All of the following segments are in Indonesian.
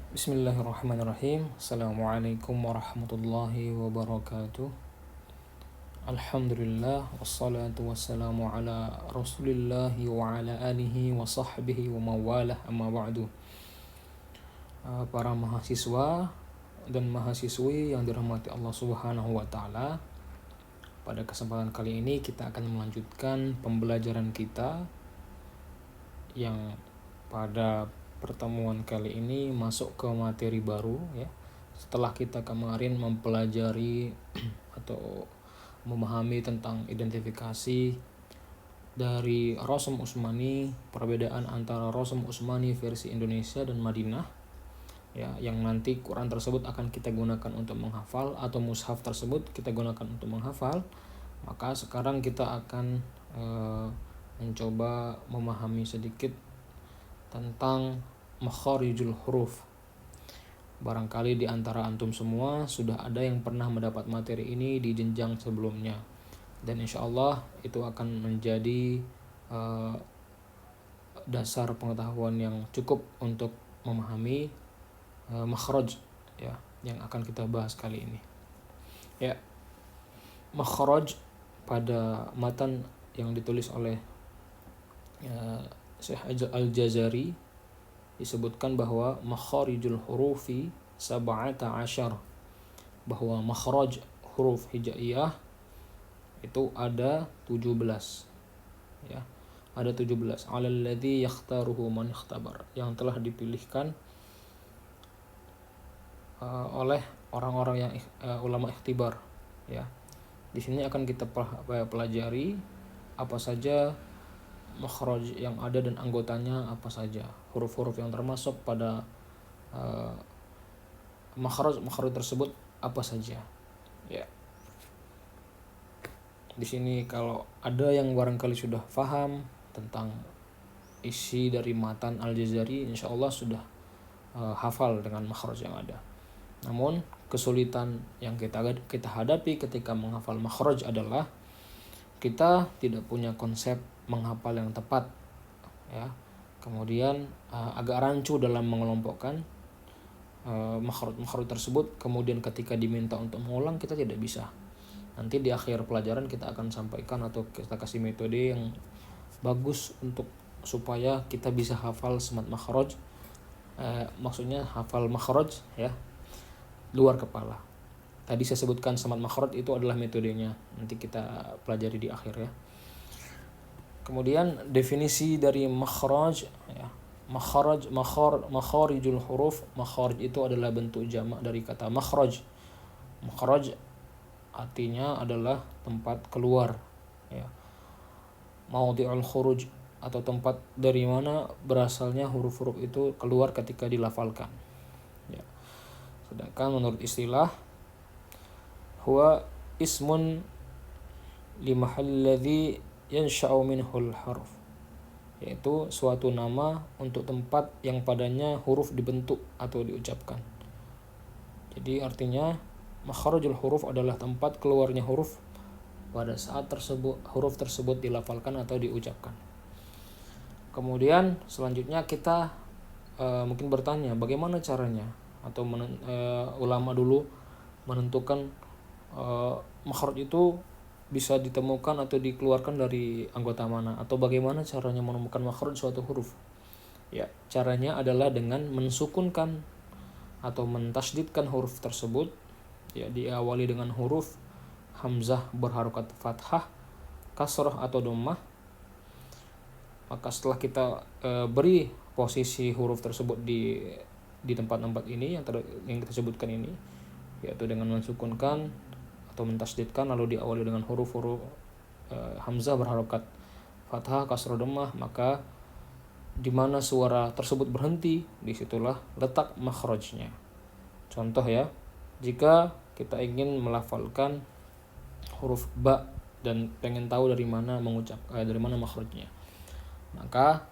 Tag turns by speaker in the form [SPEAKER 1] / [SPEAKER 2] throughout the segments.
[SPEAKER 1] Bismillahirrahmanirrahim. Assalamualaikum warahmatullahi wabarakatuh. Alhamdulillah wassalatu wassalamu ala Rasulillahi wa ala alihi wa sahbihi wa mawalah amma ba'du. Para mahasiswa dan mahasiswi yang dirahmati Allah Subhanahu wa taala, pada kesempatan kali ini kita akan melanjutkan pembelajaran kita yang pada pertemuan kali ini masuk ke materi baru ya. Setelah kita kemarin mempelajari atau memahami tentang identifikasi dari Rasm Utsmani, perbedaan antara Rasm Utsmani versi Indonesia dan Madinah ya, yang nanti Quran tersebut akan kita gunakan untuk menghafal atau mushaf tersebut kita gunakan untuk menghafal, maka sekarang kita akan mencoba memahami sedikit tentang makharijul huruf. Barangkali di antara antum semua sudah ada yang pernah mendapat materi ini di jenjang sebelumnya, dan insya Allah itu akan menjadi dasar pengetahuan yang cukup untuk memahami makhraj ya, yang akan kita bahas kali ini ya. Makhraj pada matan yang ditulis oleh Syekh Al-Jazari disebutkan bahwa makharijul hurufi sab'ata asyar, bahwa makhraj huruf hijaiyah itu ada 17 ya, ada 17 alal ladzi yakhtaruhu man ikhtabar, yang telah dipilihkan oleh orang-orang yang ulama ikhtibar ya. Di sini akan kita pelajari apa saja makhraj yang ada dan anggotanya apa saja, huruf-huruf yang termasuk pada makhraj tersebut apa saja ya. Di sini kalau ada yang barangkali sudah paham tentang isi dari matan Al-Jazari, insya Allah sudah hafal dengan makhraj yang ada. Namun kesulitan yang kita hadapi ketika menghafal makhraj adalah kita tidak punya konsep menghafal yang tepat ya. Kemudian agak rancu dalam mengelompokkan makhraj tersebut. Kemudian ketika diminta untuk mengulang kita tidak bisa. Nanti di akhir pelajaran kita akan sampaikan atau kita kasih metode yang bagus untuk supaya kita bisa hafal semat makhraj, maksudnya hafal makhraj ya, luar kepala. Tadi saya sebutkan semat makhraj itu adalah metodenya, nanti kita pelajari di akhir ya. Kemudian definisi dari makhraj ya. Makharijul huruf, makhraj itu adalah bentuk jamak dari kata makhraj. Makhraj artinya adalah tempat keluar ya. Maudhi'ul khuruj atau tempat dari mana berasalnya huruf-huruf itu keluar ketika dilafalkan ya. Sedangkan menurut istilah huwa ismun limahalladzi yansha'u minhul harf, yaitu suatu nama untuk tempat yang padanya huruf dibentuk atau diucapkan. Jadi artinya makharijul huruf adalah tempat keluarnya huruf pada saat huruf tersebut dilafalkan atau diucapkan. Kemudian selanjutnya kita mungkin bertanya bagaimana caranya, atau ulama dulu menentukan makhraj itu bisa ditemukan atau dikeluarkan dari anggota mana, atau bagaimana caranya menemukan makhraj suatu huruf ya. Caranya adalah dengan mensukunkan atau mentasydidkan huruf tersebut ya, diawali dengan huruf hamzah berharokat fathah, kasrah atau dhammah. Maka setelah kita beri posisi huruf tersebut di tempat-tempat ini yang kita sebutkan ini, yaitu dengan mensukunkan atau mentasydidkan lalu diawali dengan huruf-huruf hamzah berharokat fathah, kasrah, dhammah, maka di mana suara tersebut berhenti, disitulah letak makhrajnya. Contoh ya, jika kita ingin melafalkan huruf ba dan pengen tahu dari mana makhrajnya, maka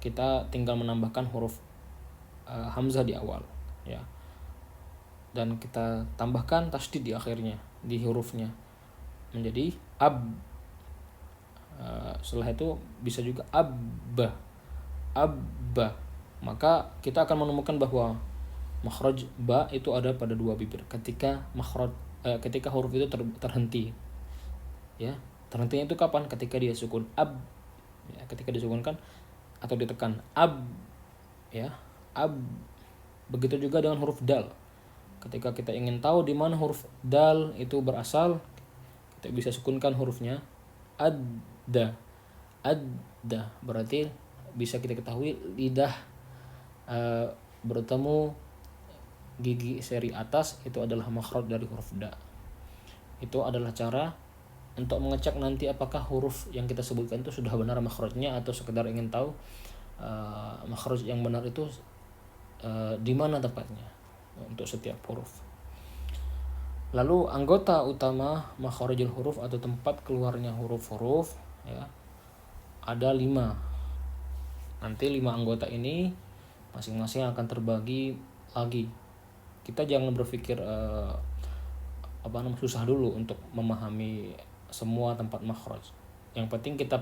[SPEAKER 1] kita tinggal menambahkan huruf hamzah di awal ya, dan kita tambahkan tasydid di akhirnya, di hurufnya menjadi ab. Setelah itu bisa juga abba. Maka kita akan menemukan bahwa Makhraj ba itu ada pada dua bibir. Ketika huruf itu terhenti, ya. Terhentinya itu kapan? Ketika dia sukun ab, ya, ketika disukunkan atau ditekan ab, ya, ab. Begitu juga dengan huruf dal. Ketika kita ingin tahu di mana huruf dal itu berasal, kita bisa sukunkan hurufnya adda. Adda berarti bisa kita ketahui lidah bertemu gigi seri atas itu adalah makhraj dari huruf da. Itu adalah cara untuk mengecek nanti apakah huruf yang kita sebutkan itu sudah benar makhrajnya atau sekedar ingin tahu makhraj yang benar itu di mana tepatnya untuk setiap huruf. Lalu anggota utama makharijul huruf atau tempat keluarnya huruf-huruf, ya, ada 5. Nanti 5 anggota ini masing-masing akan terbagi lagi. Kita jangan berpikir susah dulu untuk memahami semua tempat makhraj. Yang penting kita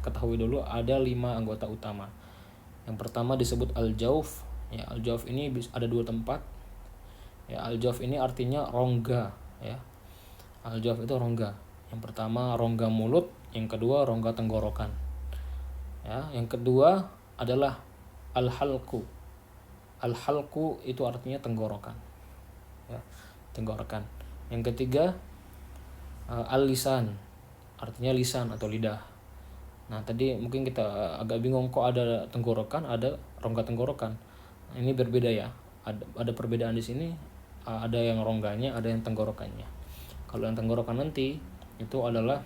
[SPEAKER 1] ketahui dulu ada 5 anggota utama. Yang pertama disebut al-jauf. Ya, al-jauf ini ada 2 tempat. Ya, al-jauf ini artinya rongga, ya. Al-jauf itu rongga. Yang pertama rongga mulut, yang kedua rongga tenggorokan. Ya, yang kedua adalah al-halqu. Al-halqu itu artinya tenggorokan. Ya, tenggorokan. Yang ketiga al-lisan, artinya lisan atau lidah. Nah, tadi mungkin kita agak bingung kok ada tenggorokan, ada rongga tenggorokan. Ini berbeda ya. Ada perbedaan di sini. Ada yang rongganya, ada yang tenggorokannya. Kalau yang tenggorokan nanti itu adalah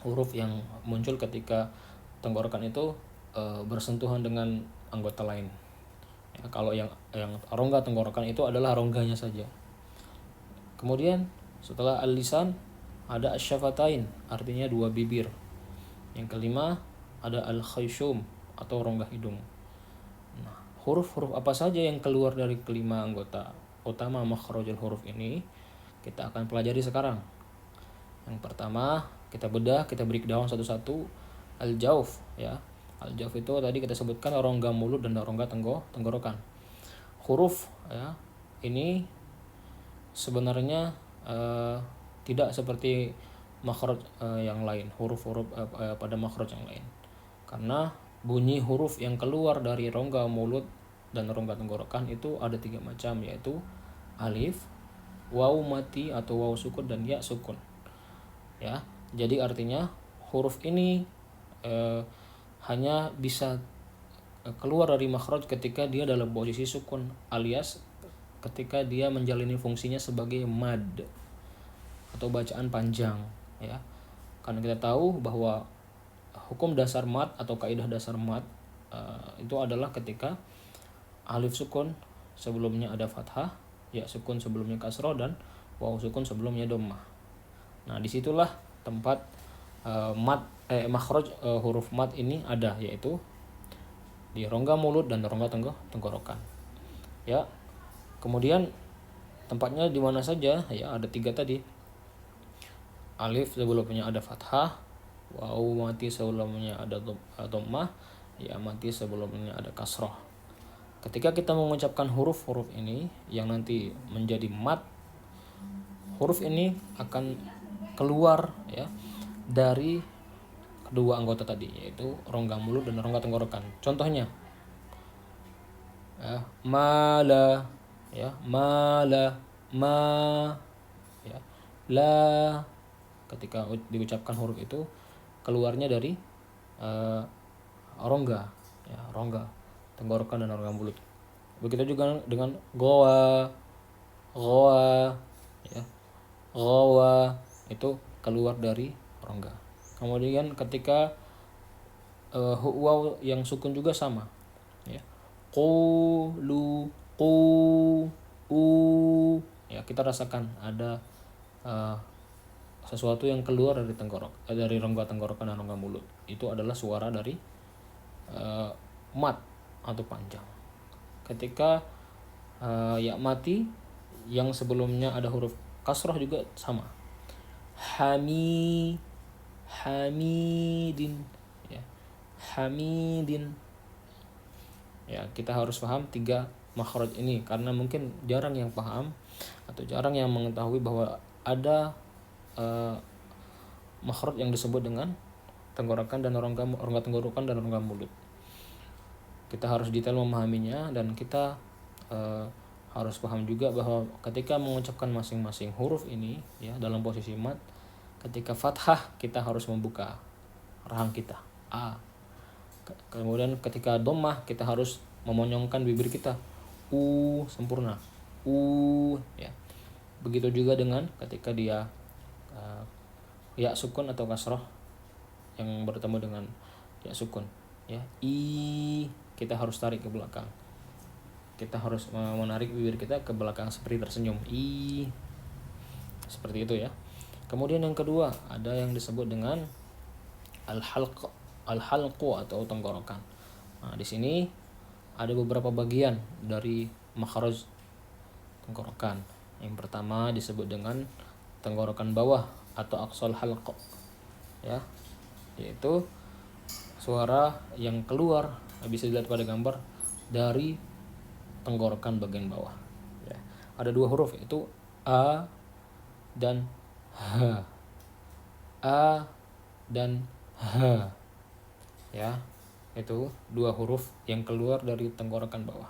[SPEAKER 1] huruf yang muncul ketika tenggorokan itu bersentuhan dengan anggota lain. Ya, kalau yang rongga tenggorokan itu adalah rongganya saja. Kemudian setelah al-lisan ada asyafatain, artinya 2 bibir. Yang kelima ada al-khayshum atau rongga hidung. Nah, huruf-huruf apa saja yang keluar dari kelima anggota utama makhrajul huruf ini kita akan pelajari sekarang. Yang pertama kita bedah, kita breakdown satu-satu. Al-jauf, ya. Al-jauf itu tadi kita sebutkan rongga mulut dan rongga tenggorokan. Huruf, ya, ini sebenarnya tidak seperti makhraj yang lain, huruf-huruf pada makhraj yang lain. Karena bunyi huruf yang keluar dari rongga mulut dan rongga tenggorokan itu ada 3 macam, yaitu alif, waw mati atau waw sukun, dan ya sukun. Ya, jadi artinya huruf ini hanya bisa keluar dari makhraj ketika dia dalam posisi sukun, alias ketika dia menjalani fungsinya sebagai mad atau bacaan panjang, ya. Karena kita tahu bahwa hukum dasar mad atau kaidah dasar mad itu adalah ketika alif sukun sebelumnya ada fathah, ya sukun sebelumnya kasroh, dan waw sukun sebelumnya dhammah. Nah, disitulah tempat makhraj huruf mad ini ada, yaitu di rongga mulut dan rongga tenggorokan. Ya. Kemudian tempatnya di mana saja? Ya, ada 3 tadi. Alif sebelumnya ada fathah, waw mati sebelumnya ada dhammah, ya mati sebelumnya ada kasroh. Ketika kita mengucapkan huruf-huruf ini yang nanti menjadi mad, huruf ini akan keluar, ya, dari kedua anggota tadi, yaitu rongga mulut dan rongga tenggorokan. Contohnya, ya, mala, ya, mala, ma, ya, la. Ketika diucapkan huruf itu keluarnya dari rongga, ya, rongga tenggorokan dan rongga mulut. Begitu juga dengan goa, ya, goa itu keluar dari rongga. Kemudian ketika waw yang sukun juga sama, ya, qulu, qu, u, ya, kita rasakan ada sesuatu yang keluar dari rongga tenggorokan dan rongga mulut. Itu adalah suara dari mat atau panjang. Ketika ya mati yang sebelumnya ada huruf kasroh juga sama, hamidin, ya, hamidin. Ya, kita harus paham 3 makhraj ini, karena mungkin jarang yang paham atau jarang yang mengetahui bahwa ada makhraj yang disebut dengan tenggorokan dan rongga tenggorokan dan rongga mulut. Kita harus detail memahaminya, dan kita harus paham juga bahwa ketika mengucapkan masing-masing huruf ini ya dalam posisi mat, ketika fathah kita harus membuka rahang kita a. Kemudian ketika dhammah kita harus memonyongkan bibir kita sempurna ya. Begitu juga dengan ketika dia ya sukun atau kasrah yang bertemu dengan ya sukun ya, kita harus tarik ke belakang. Kita harus menarik bibir kita ke belakang seperti tersenyum, seperti itu ya. Kemudian yang kedua ada yang disebut dengan al-halq atau tenggorokan. Nah, di sini ada beberapa bagian dari makhraj tenggorokan. Yang pertama disebut dengan tenggorokan bawah atau aqsal halq ya, yaitu suara yang keluar, bisa dilihat pada gambar, dari tenggorokan bagian bawah ya. Ada dua huruf, yaitu a dan h. A dan h ya, itu dua huruf yang keluar dari tenggorokan bawah.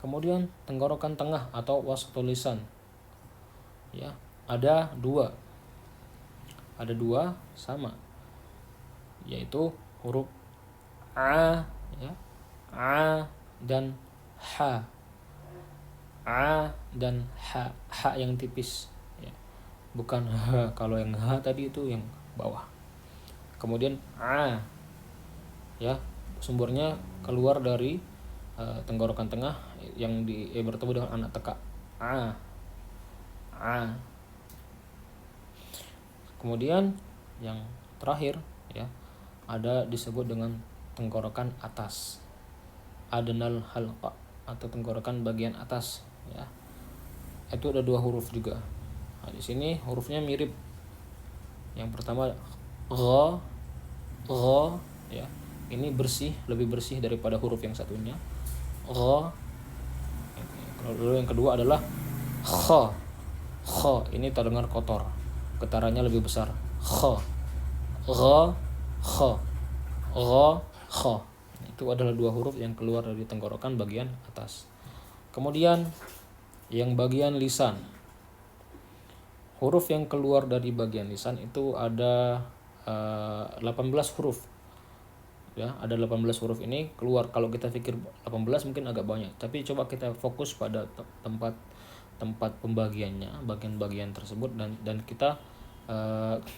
[SPEAKER 1] Kemudian tenggorokan tengah atau wastul lisan ya, ada dua sama, yaitu huruf a ya, a dan h. A dan h yang tipis ya, bukan h. Kalau yang h tadi itu yang bawah. Kemudian a ya, sumbernya keluar dari tenggorokan tengah yang bertemu dengan anak tekak a. Kemudian yang terakhir ya, ada disebut dengan tenggorokan atas, adnal halqa atau tenggorokan bagian atas ya. Itu ada dua huruf juga. Nah, di sini hurufnya mirip. Yang pertama gha ya. Ini lebih bersih daripada huruf yang satunya. Gha. Lalu yang kedua adalah kha. Ini terdengar kotor. Getarannya lebih besar. Kha. Itu adalah dua huruf yang keluar dari tenggorokan bagian atas. Kemudian yang bagian lisan, huruf yang keluar dari bagian lisan itu ada 18 huruf ya. Ada 18 huruf ini keluar. Kalau kita pikir 18 mungkin agak banyak, tapi coba kita fokus pada tempat pembagiannya, bagian-bagian tersebut, dan kita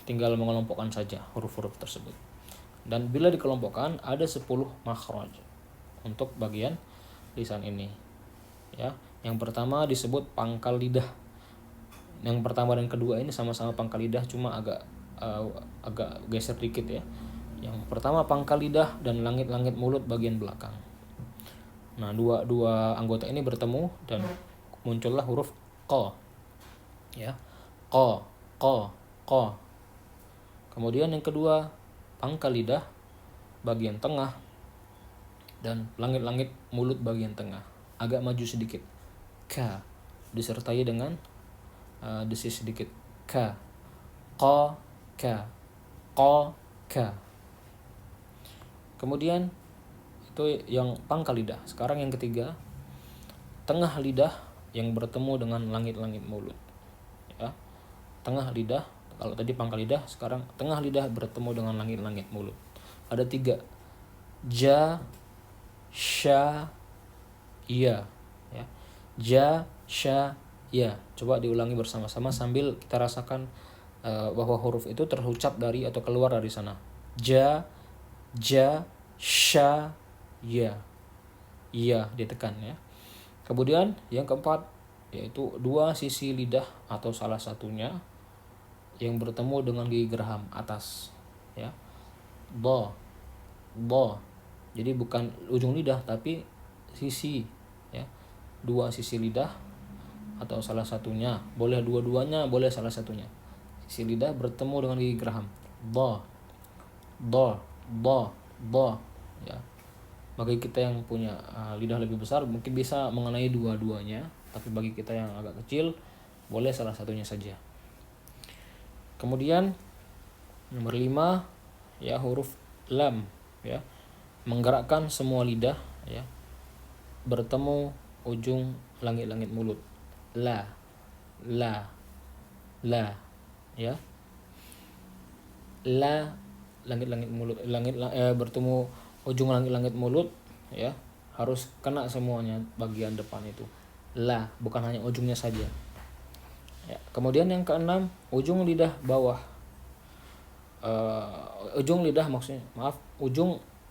[SPEAKER 1] tinggal mengelompokkan saja huruf-huruf tersebut. Dan bila dikelompokkan ada 10 makhraj untuk bagian lisan ini ya. Yang pertama disebut pangkal lidah. Yang pertama dan kedua ini sama-sama pangkal lidah, cuma agak geser dikit ya. Yang pertama pangkal lidah dan langit-langit mulut bagian belakang. Nah, dua anggota ini bertemu dan muncullah huruf qa ya. Qa. Kemudian yang kedua pangkal lidah bagian tengah dan langit-langit mulut bagian tengah, agak maju sedikit, ka, disertai dengan desis sedikit, ka. Kemudian itu yang pangkal lidah. Sekarang yang ketiga, tengah lidah yang bertemu dengan langit-langit mulut ya. Tengah lidah, kalau tadi pangkal lidah, sekarang tengah lidah bertemu dengan langit-langit mulut. Ada 3, ja, sya, ya. Ja, sya, ya. Coba diulangi bersama-sama sambil kita rasakan bahwa huruf itu terucap dari atau keluar dari sana. Ja, sya, ya. Iya ditekan ya. Kemudian yang keempat, yaitu dua sisi lidah atau salah satunya yang bertemu dengan gigi geraham atas ya. Bo. Jadi bukan ujung lidah tapi sisi ya. Dua sisi lidah atau salah satunya, boleh dua-duanya, boleh salah satunya. Sisi lidah bertemu dengan gigi geraham. Bo ya. Bagi kita yang punya lidah lebih besar mungkin bisa mengenai dua-duanya, tapi bagi kita yang agak kecil boleh salah satunya saja. Kemudian nomor 5 ya, huruf lam ya, menggerakkan semua lidah ya, bertemu ujung langit-langit mulut. La, la, la ya. La, langit-langit mulut, bertemu ujung langit-langit mulut ya, harus kena semuanya bagian depan itu. La, bukan hanya ujungnya saja. Ya. Kemudian yang keenam, ujung lidah bawah. Ujung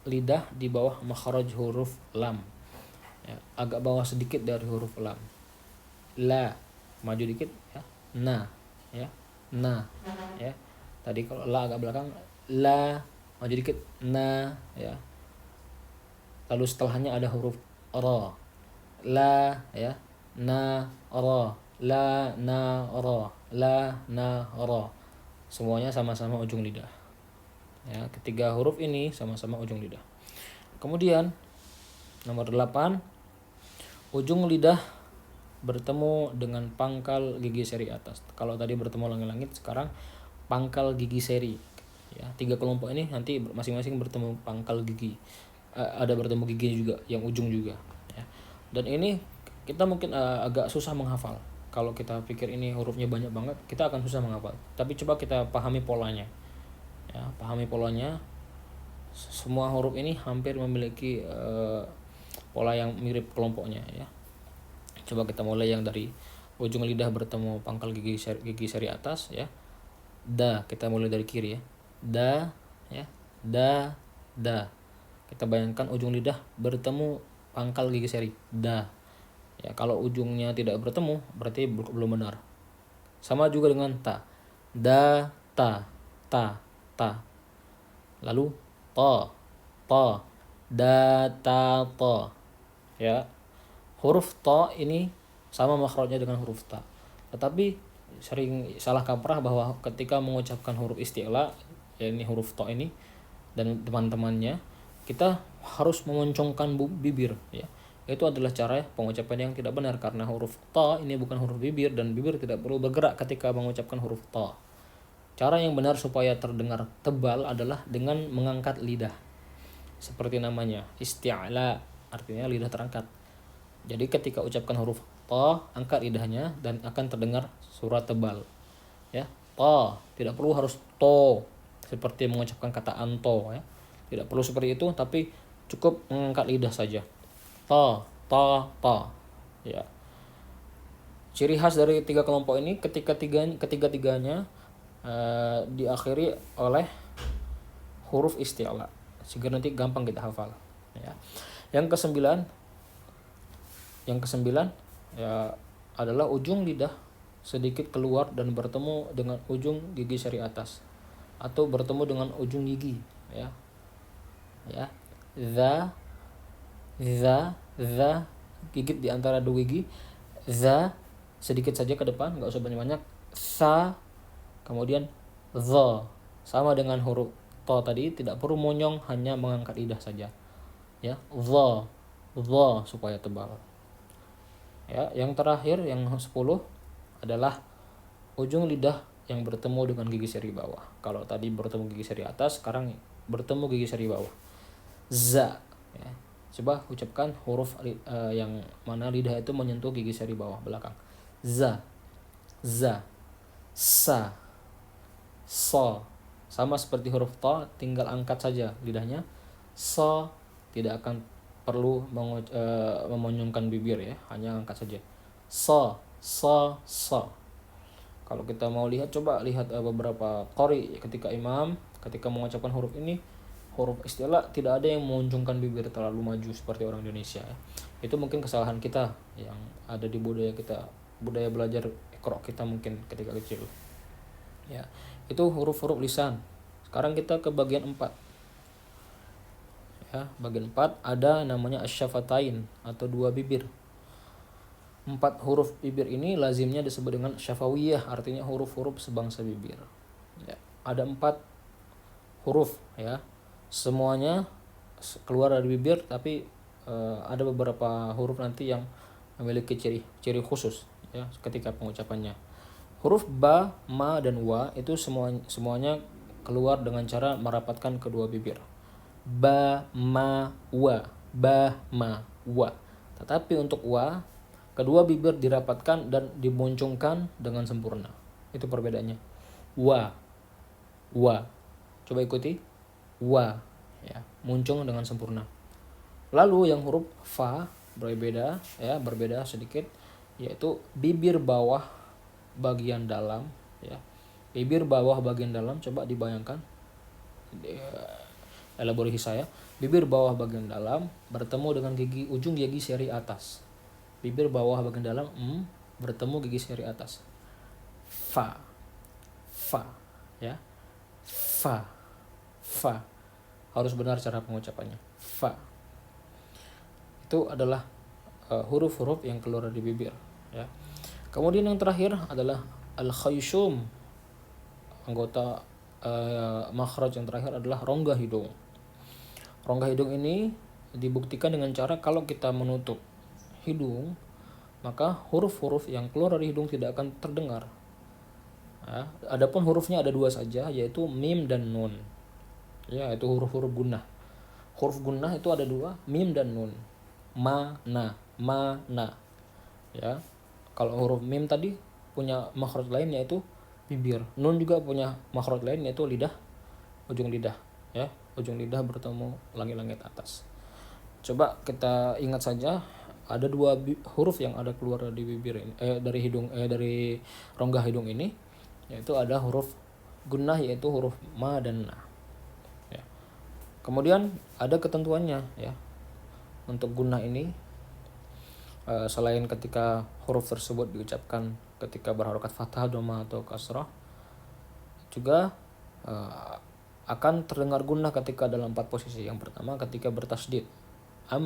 [SPEAKER 1] lidah di bawah makhraj huruf lam. Ya, agak bawah sedikit dari huruf lam. La, maju dikit ya. Na, ya. Na, ya. Tadi kalau la agak belakang, la, maju dikit, na, ya. Lalu setelahnya ada huruf ra. La, ya. Na, ra. La, na, ra. La, na, ra. Semuanya sama-sama ujung lidah. Ya, ketiga huruf ini sama-sama ujung lidah. Kemudian nomor 8, ujung lidah bertemu dengan pangkal gigi seri atas. Kalau tadi bertemu langit-langit, sekarang pangkal gigi seri. Ya, 3 kelompok ini nanti masing-masing bertemu pangkal gigi. Ada bertemu gigi juga, yang ujung juga. Ya. Dan ini kita mungkin agak susah menghafal. Kalau kita pikir ini hurufnya banyak banget, kita akan susah menghafal. Tapi coba kita pahami polanya. Ya, pahami polanya. Semua huruf ini hampir memiliki pola yang mirip kelompoknya ya. Coba kita mulai yang dari ujung lidah bertemu pangkal gigi seri atas ya. Da, kita mulai dari kiri ya. Da, ya. Da, da. Kita bayangkan ujung lidah bertemu pangkal gigi seri. Da. Ya, kalau ujungnya tidak bertemu berarti belum benar. Sama juga dengan ta. Da, ta, ta, ta. Lalu ta, ta. Da, ta, ta. Ya. Huruf ta ini sama makhrajnya dengan huruf ta. Tetapi sering salah kaprah bahwa ketika mengucapkan huruf isti'la, yakni huruf ta ini dan teman-temannya, kita harus memoncongkan bibir ya. Itu adalah cara pengucapan yang tidak benar, karena huruf ta ini bukan huruf bibir dan bibir tidak perlu bergerak ketika mengucapkan huruf ta. Cara yang benar supaya terdengar tebal adalah dengan mengangkat lidah. Seperti namanya, isti'la, artinya lidah terangkat. Jadi ketika ucapkan huruf ta, angkat lidahnya dan akan terdengar suara tebal. Ya, ta, tidak perlu harus to seperti mengucapkan kata anto ya. Tidak perlu seperti itu, tapi cukup mengangkat lidah saja. Ta, ta, ta. Ya. Ciri khas dari 3 kelompok ini ketiga-tiganya diakhiri oleh huruf isti'la, sehingga nanti gampang kita hafal ya. Yang kesembilan ya adalah ujung lidah sedikit keluar dan bertemu dengan ujung gigi seri atas atau bertemu dengan ujung gigi ya. Ya. Za gigit di antara dua gigi. Za sedikit saja ke depan, enggak usah banyak-banyak. Sa, kemudian za. Sama dengan huruf ta tadi, tidak perlu monyong, hanya mengangkat lidah saja. Ya, za supaya tebal. Ya, yang terakhir yang 10 adalah ujung lidah yang bertemu dengan gigi seri bawah. Kalau tadi bertemu gigi seri atas, sekarang bertemu gigi seri bawah. Za. Ya. Coba ucapkan huruf yang mana lidah itu menyentuh gigi seri bawah belakang. Za, za, sa, so. Sama seperti huruf ta, tinggal angkat saja lidahnya. So, tidak akan perlu memonyongkan bibir ya, hanya angkat saja. So. Kalau kita mau lihat, coba lihat beberapa qari ketika imam ketika mengucapkan huruf ini, huruf isti'la, tidak ada yang menunjukkan bibir terlalu maju seperti orang Indonesia ya. Itu mungkin kesalahan kita yang ada di budaya kita, budaya belajar iqra kita mungkin ketika kecil ya. Itu huruf-huruf lisan. Sekarang kita ke bagian 4 ya. Bagian 4 ada namanya asyafatain atau dua bibir. 4 huruf bibir ini lazimnya disebut dengan syafawiyah, artinya huruf-huruf sebangsa bibir ya. Ada 4 huruf ya, semuanya keluar dari bibir, tapi ada beberapa huruf nanti yang memiliki ciri khusus ya ketika pengucapannya. Huruf ba, ma, dan wa itu semuanya keluar dengan cara merapatkan kedua bibir. Ba, ma, wa, ba, ma, wa. Tetapi untuk wa, kedua bibir dirapatkan dan dimuncungkan dengan sempurna. Itu perbedaannya. Wa, wa. Coba ikuti. Wa, ya, muncung dengan sempurna. Lalu yang huruf fa berbeda sedikit, yaitu bibir bawah bagian dalam ya. Bibir bawah bagian dalam, coba dibayangkan, elaborasi saya. Bibir bawah bagian dalam bertemu dengan ujung gigi seri atas. Bibir bawah bagian dalam bertemu gigi seri atas. Fa ya. Fa harus benar cara pengucapannya. Fa itu adalah huruf-huruf yang keluar dari bibir ya. Kemudian yang terakhir adalah al-khayshum. Anggota makhraj yang terakhir adalah rongga hidung. Rongga hidung ini dibuktikan dengan cara kalau kita menutup hidung, maka huruf-huruf yang keluar dari hidung tidak akan terdengar. Ya, adapun hurufnya ada dua saja, yaitu mim dan nun. Ya, itu huruf-huruf gunnah. Huruf gunnah itu ada dua, mim dan nun. Ma, na. Ya. Kalau huruf mim tadi punya makhraj lain yaitu bibir. Nun juga punya makhraj lain yaitu lidah, ujung lidah ya. Ujung lidah bertemu langit-langit atas. Coba kita ingat saja, ada dua huruf yang ada keluar dari bibir ini, dari rongga hidung ini, yaitu ada huruf gunnah yaitu huruf ma dan na. Ya. Kemudian ada ketentuannya ya. Untuk gunnah ini selain ketika huruf tersebut diucapkan ketika berharokat fathah, dhamma atau kasrah, juga akan terdengar gunnah ketika dalam 4 posisi. Yang pertama ketika bertasydid, an.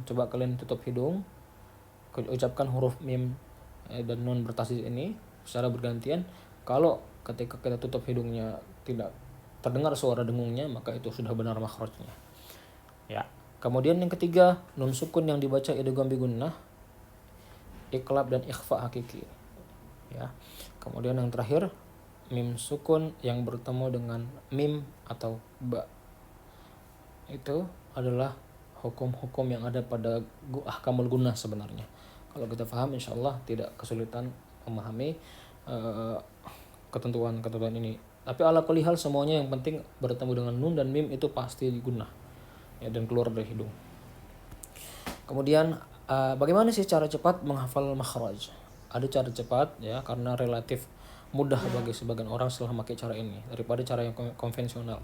[SPEAKER 1] Coba kalian tutup hidung, ucapkan huruf mim dan nun bertasydid ini secara bergantian. Kalau ketika kita tutup hidungnya tidak terdengar suara dengungnya, maka itu sudah benar makhrajnya. Ya. Kemudian yang ketiga, nun sukun yang dibaca idgham bi gunnah, iqlab dan ikhfa hakiki. Ya. Kemudian yang terakhir, mim sukun yang bertemu dengan mim atau ba. Itu adalah hukum-hukum yang ada pada ahkamul gunnah sebenarnya. Kalau kita paham, insyaallah tidak kesulitan memahami ketentuan-ketentuan ini. Tapi ala kulli hal semuanya yang penting bertemu dengan nun dan mim itu pasti digunnah ya, dan keluar dari hidung. Kemudian bagaimana sih cara cepat menghafal makhraj? Ada cara cepat ya, karena relatif mudah bagi sebagian orang setelah memakai cara ini daripada cara yang konvensional.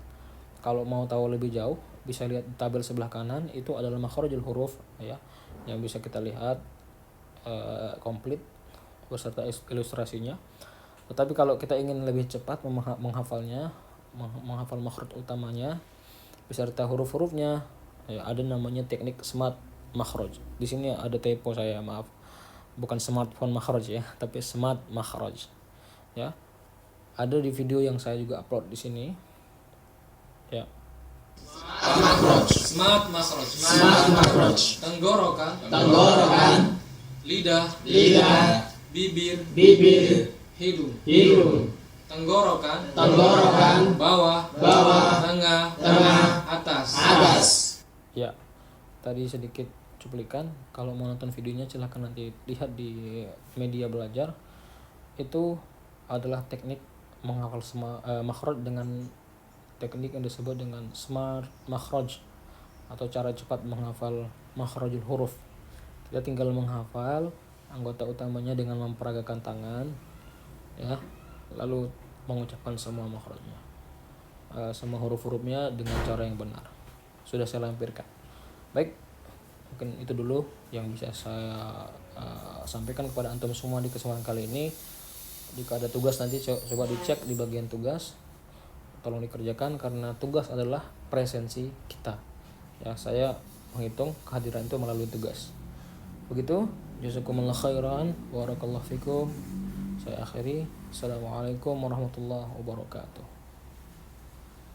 [SPEAKER 1] Kalau mau tahu lebih jauh, bisa lihat tabel sebelah kanan, itu adalah makhrajul huruf ya, yang bisa kita lihat komplit beserta ilustrasinya. Tetapi kalau kita ingin lebih cepat menghafalnya, menghafal makhraj utamanya beserta huruf-hurufnya, ya, ada namanya teknik smart makhraj. Di sini ada typo saya, maaf. Bukan smartphone makhraj ya, tapi smart makhraj. Ya. Ada di video yang saya juga upload di sini. Ya. Smart makhraj. Tenggorokan. Lidah. Bibir. Hidung. Tenggorokan. Bawah. Tengah. Atas. Ya, tadi sedikit cuplikan. Kalau mau nonton videonya silahkan nanti lihat di media belajar. Itu adalah teknik menghafal makhraj dengan teknik yang disebut dengan smart makhraj, atau cara cepat menghafal makhrajul huruf. Kita tinggal menghafal anggota utamanya dengan memperagakan tangan ya, lalu mengucapkan semua makhrajnya, semua huruf-hurufnya dengan cara yang benar. Sudah saya lampirkan. Baik, mungkin itu dulu yang bisa saya sampaikan kepada antum semua di kesempatan kali ini. Jika ada tugas nanti coba dicek di bagian tugas, tolong dikerjakan karena tugas adalah presensi kita ya. Saya menghitung kehadiran itu melalui tugas. Begitu, jazakumullah khairan, barakallahu fikum. Saya akhiri. Assalamualaikum warahmatullahi wabarakatuh.